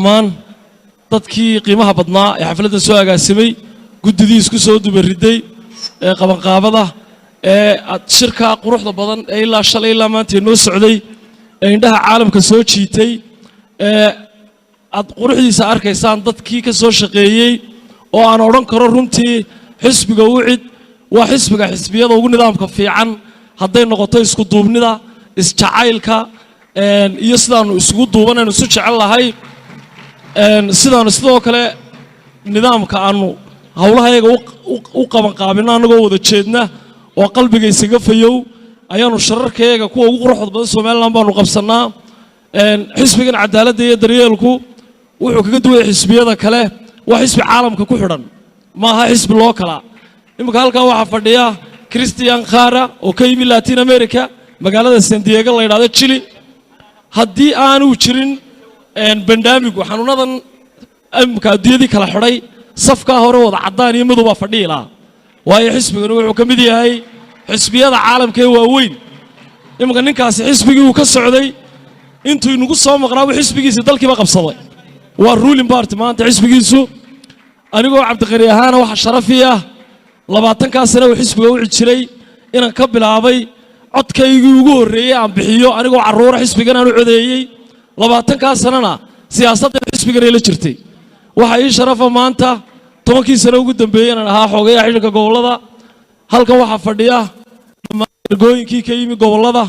maan dadkii qiimaha badnaa ee xafladda soo agaasimay guddidii isku soo dubariday ee qabanqaabada ee shirka quruxda badan ee ilaa shalay ilaa maanta noo socday ee indhaha caalamka soo jiitay ee ad quruxdiisa arkaysaan dadkii ka soo shaqeeyay oo aan oran karo runtii xisbiga UCID waa xisbiga xisbiyada ugu nidaamka fiican hadday noqoto isku duubnida isjacaylka iyo sidaanu isugu duubanaynu isu jecel lahay sidaanu sidoo kale nidaamka aanu hawlahayaga u qaban qaabina anagoo wada jeedna oo qalbiga isaga fayow ayaanu shararkayaga kuwa ugu quruxda badan Soomaaliland baanu qabsanaa xisbigan cadaaladda iyo daryeelku wuxuu kaga duway xisbiyada kale waa xisbi caalamka ku xidhan ma aha xisbi loo kala imka halkan waxa fadhiya Christian Khara oo ka yimid Latin America magaalada San Diego la yiraahdo Chile haddii aanu jirin barnaamij xanuunadan imka adduunyada kala xidhay safka hore wada cadaan iyo madow fadhiila waayo xisbigan wuxuu ka mid yahay xisbiyada caalamka ee waaweyn imka ninkaas xisbigii uu ka socday intuu inagu soo maqnaa xisbigiisa dalkiiba qabsaday waa ruling party maanta xisbigiisu anigoo Cabdiqari ahaan waxa sharafiya 20 sano uu xisbiga u jiray inaan ka bilaabay codkaygii ugu horeeyay aan bixiyo anigoo caruur xisbigan aan u codeeyay 20 sanana siyaasadda xisbigan ay la jirtay waxa ii sharafa maanta 10 sano ugu dambeeyay inaan ahaa xogeeyaha xilka gobolada halkan waxa fadhiya ergooyinkii ka yimid gobolada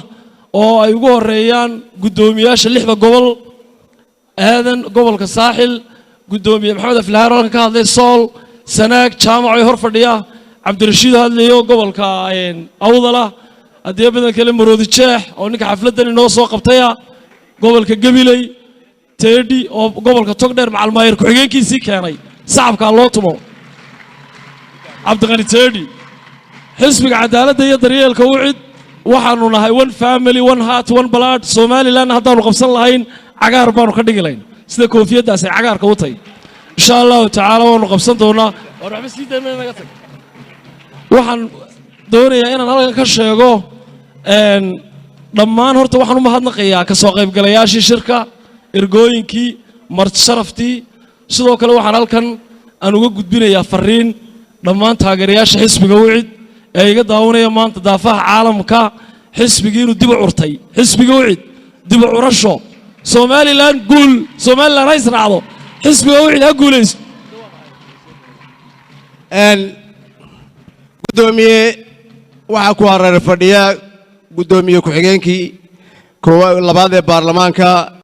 oo ay ugu horeeyaan gudoomiyaasha 6 gobol aadan gobolka saaxil gudoomiye maxamed aflaar halkan ka hadlay sool sanaag jaamac ay hor fadhiya cabdirashiid hadlayo gobolka awdala hadii badan kale maroodi jeex oo ninka xafladan inoo soo qabtaya gobolka gabiley teedi oo gobolka togdheer macalmaayir ku xigeenkiisii keenay sacabka loo tumo Cabdiqani teedi xisbiga cadaaladda iyo daryeelka UCID waxaanu nahay one family one heart one blood Somaliland haddaanu qabsan lahayn cagaar baanu ka dhigi lahayn sida koofiyadaas ay cagaarka u tahay insha Allah taala waanu qabsan doonaa waxba sii deemayna naga tag waxaan doonayaa inaan halkan ka sheego dhammaan horta waxaan u mahadnaqayaa ka soo qaybgalayaashii shirka ergooyinkii marti sharaftii sidoo kale waxaan halkan aan uga gudbinayaa fariin dhammaan taageerayaasha xisbiga UCID ee iga daawanaya maanta daafaha caalamka xisbigiinu dib u curtay xisbiga UCID dib u curasho Somaliland guul Somaliland ay israacdo xisbiga UCID ha guulaysto gudoomiye waxa ku hareer fadhiya gudoomiye ku xigeenkii labaad ee baarlamaanka